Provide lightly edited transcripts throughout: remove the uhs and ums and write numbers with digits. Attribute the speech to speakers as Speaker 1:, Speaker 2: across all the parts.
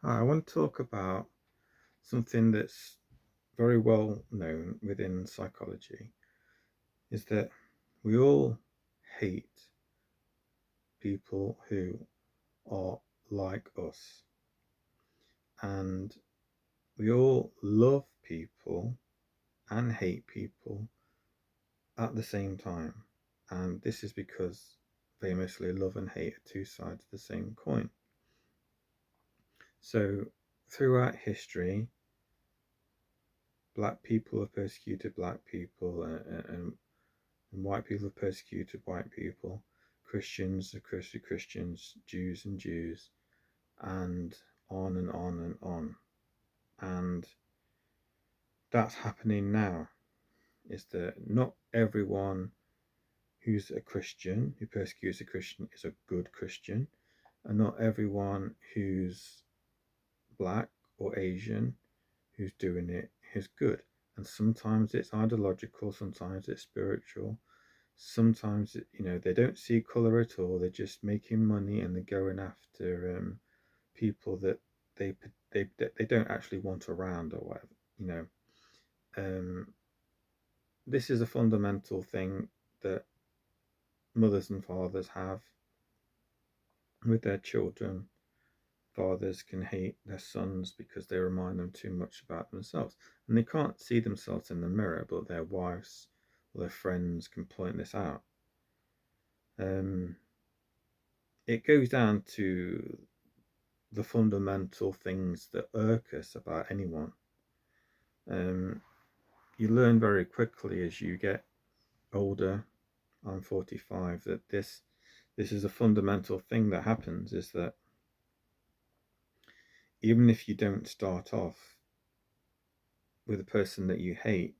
Speaker 1: Hi, I want to talk about something that's very well known within psychology is that we all hate people who are like us, and we all love people and hate people at the same time. And this is because famously love and hate are two sides of the same coin. So throughout history, black people have persecuted black people, and white people have persecuted white people. Christians have persecuted Christians, Jews and Jews, and on and on and on. And that's happening now. Is that not everyone who's a Christian, who persecutes a Christian, is a good Christian, and not everyone who's black or Asian who's doing it is good. And sometimes it's ideological, sometimes it's spiritual, sometimes they don't see color at all. They're just making money and they're going after people that they they don't actually want around or whatever. You know, um, this is a fundamental thing that mothers and fathers have with their children. Fathers can hate their sons because they remind them too much about themselves, and they can't see themselves in the mirror, but their wives or their friends can point this out. Um, it goes down to the fundamental things that irk us about anyone. Um, you learn very quickly as you get older. I'm 45. That this is a fundamental thing that happens. Is that even if you don't start off with a person that you hate,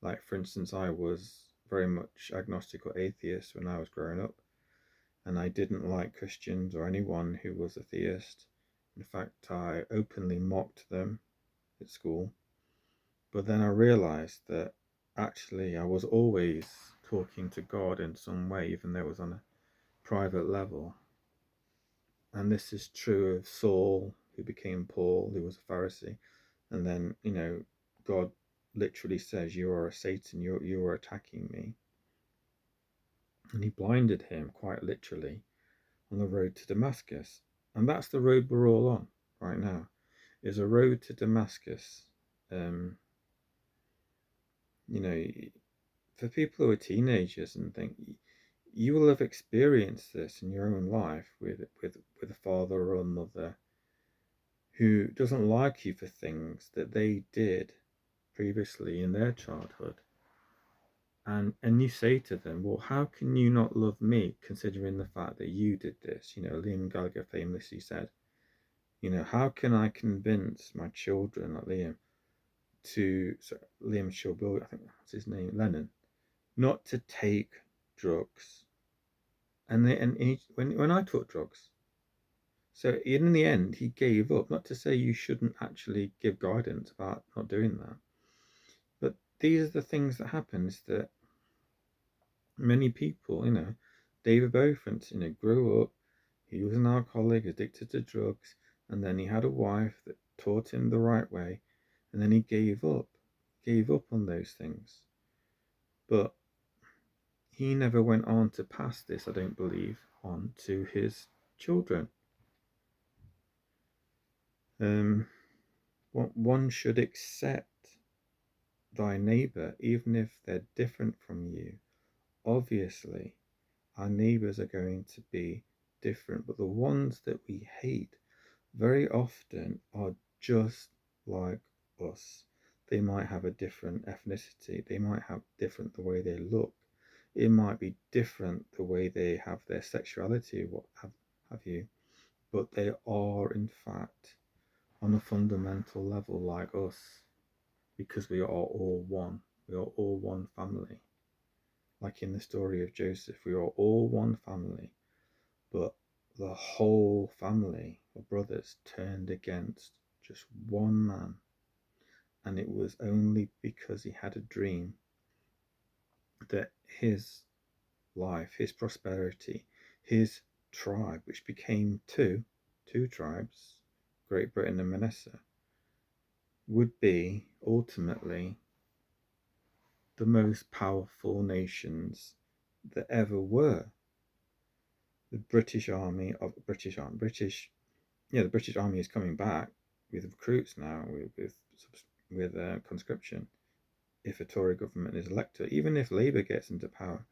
Speaker 1: like for instance, I was very much agnostic or atheist when I was growing up, and I didn't like Christians or anyone who was a theist. In fact, I openly mocked them at school. But then I realized that actually I was always talking to God in some way, even though it was on a private level. And this is true of Saul, who became Paul, who was a Pharisee. And then, God literally says, "You are a Satan, you are attacking me." And he blinded him quite literally on the road to Damascus. And that's the road we're all on right now, is a road to Damascus. Um, you know, for people who are teenagers and think, you will have experienced this in your own life with a father or a mother who doesn't like you for things that they did previously in their childhood. And you say to them, well, how can you not love me considering the fact that you did this? Liam Gallagher famously said, how can I convince my children, like Liam, Liam Shelby, I think that's his name, Lennon, not to take drugs. When I took drugs, so in the end, he gave up. Not to say you shouldn't actually give guidance about not doing that, but these are the things that happen. Is that many people, David Bowie, for instance, grew up. He was an alcoholic, addicted to drugs, and then he had a wife that taught him the right way, and then he gave up on those things. But he never went on to pass this, I don't believe, on to his children. Um, one should accept thy neighbour, even if they're different from you. Obviously, our neighbours are going to be different, but the ones that we hate very often are just like us. They might have a different ethnicity, they might have different the way they look, it might be different the way they have their sexuality, what have you, but they are in fact on a fundamental level like us, because we are all one. We are all one family. Like in the story of Joseph, we are all one family, but the whole family of brothers turned against just one man. And it was only because he had a dream that his life, his prosperity, his tribe, which became two tribes, Great Britain and Manasseh, would be ultimately the most powerful nations that ever were. The British Army the British Army is coming back with recruits now, with conscription. If a Tory government is elected, even if Labour gets into power,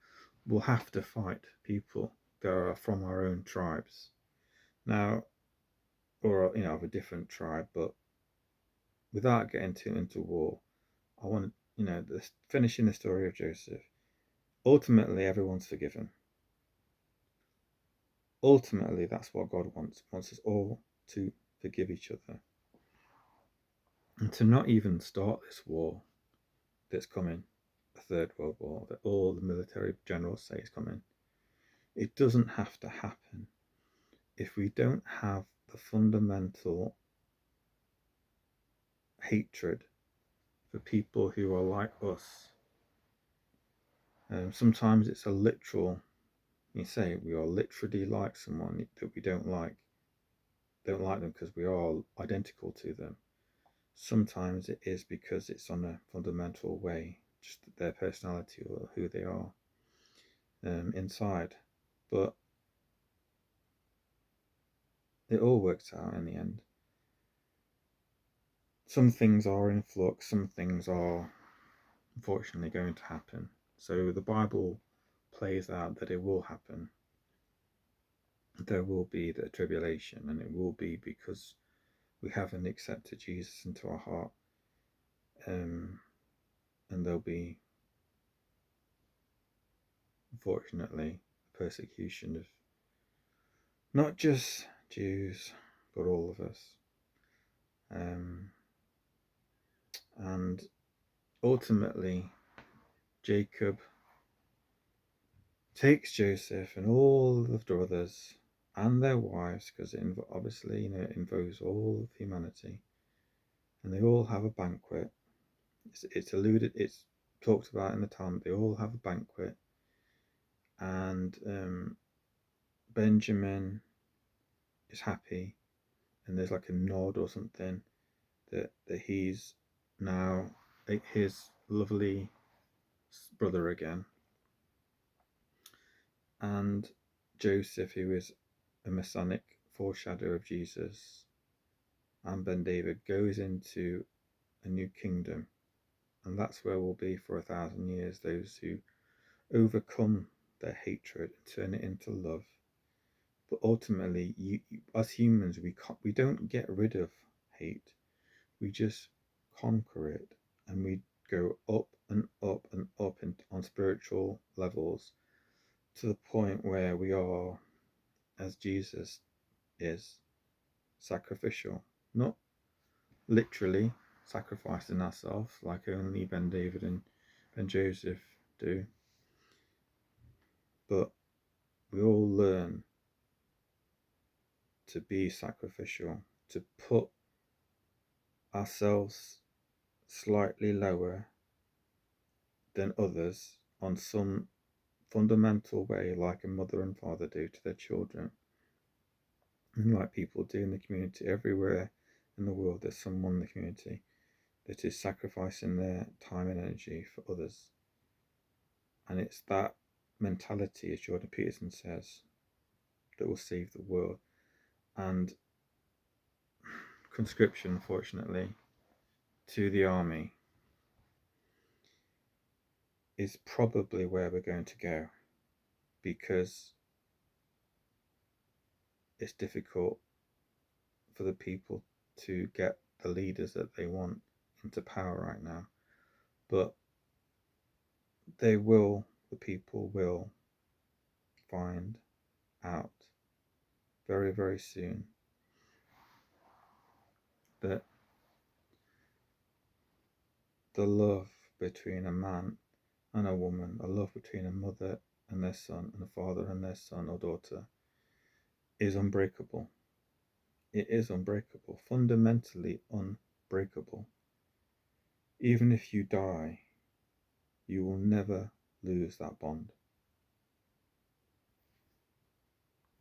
Speaker 1: we'll have to fight people that are from our own tribes now, or of a different tribe. But without getting too into war, I want finishing the story of Joseph. Ultimately, everyone's forgiven. Ultimately, that's what God wants us all to forgive each other, and to not even start this war that's coming, a third world war that all the military generals say is coming. It doesn't have to happen if we don't have the fundamental hatred for people who are like us. Sometimes it's a literal, you say we are literally like someone that we don't like them because we are identical to them. Sometimes it is because it's on a fundamental way, just their personality or who they are inside. But it all works out in the end. Some things are in flux, some things are unfortunately going to happen. So the Bible plays out that it will happen. There will be the tribulation, and it will be because we haven't accepted Jesus into our heart. And there'll be, unfortunately, persecution of not just Jews, but all of us. And ultimately, Jacob takes Joseph and all the brothers and their wives, because it obviously it involves all of humanity, and they all have a banquet. It's talked about in the Talmud. They all have a banquet, and Benjamin is happy, and there's like a nod or something that he's now his lovely brother again. And Joseph, who is a messianic foreshadow of Jesus, and Ben David goes into a new kingdom, and that's where we'll be for 1,000 years. Those who overcome their hatred and turn it into love. But ultimately, as humans, we don't get rid of hate. We just conquer it, and we go up and up and up on spiritual levels to the point where we are, as Jesus is, sacrificial, not literally sacrificing ourselves like only Ben David and Ben Joseph do, but we all learn to be sacrificial, to put ourselves slightly lower than others on some fundamental way, like a mother and father do to their children, and like people do in the community. Everywhere in the world there's someone in the community that is sacrificing their time and energy for others, and it's that mentality, as Jordan Peterson says, that will save the world. And conscription, unfortunately, to the army is probably where we're going to go, because it's difficult for the people to get the leaders that they want into power right now. But the people will find out very, very soon that the love between a man and a woman, a love between a mother and their son, and a father and their son or daughter, is unbreakable. It is unbreakable, fundamentally unbreakable. Even if you die, you will never lose that bond.